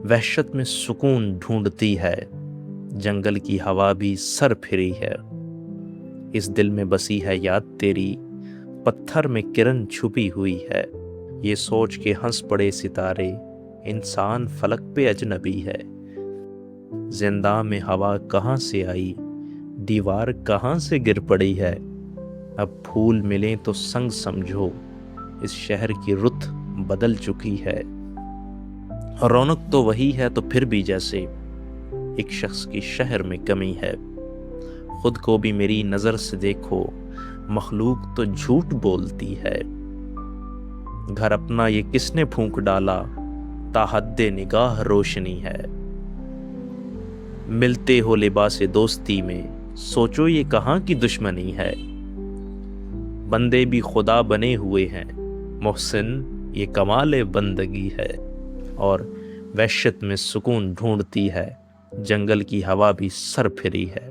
وحشت میں سکون ڈھونڈتی ہے، جنگل کی ہوا بھی سر پھری ہے۔ اس دل میں بسی ہے یاد تیری، پتھر میں کرن چھپی ہوئی ہے۔ یہ سوچ کے ہنس پڑے ستارے، انسان فلک پہ اجنبی ہے۔ زنداں میں ہوا کہاں سے آئی، دیوار کہاں سے گر پڑی ہے۔ اب پھول ملیں تو سنگ سمجھو، اس شہر کی رت بدل چکی ہے۔ رونق تو وہی ہے تو پھر بھی جیسے ایک شخص کی شہر میں کمی ہے۔ خود کو بھی میری نظر سے دیکھو، مخلوق تو جھوٹ بولتی ہے۔ گھر اپنا یہ کس نے پھونک ڈالا، تا حد نگاہ روشنی ہے۔ ملتے ہو لباس دوستی میں، سوچو یہ کہاں کی دشمنی ہے۔ بندے بھی خدا بنے ہوئے ہیں، محسن یہ کمال بندگی ہے۔ اور وحشت میں سکون ڈھونڈتی ہے، جنگل کی ہوا بھی سر پھری ہے۔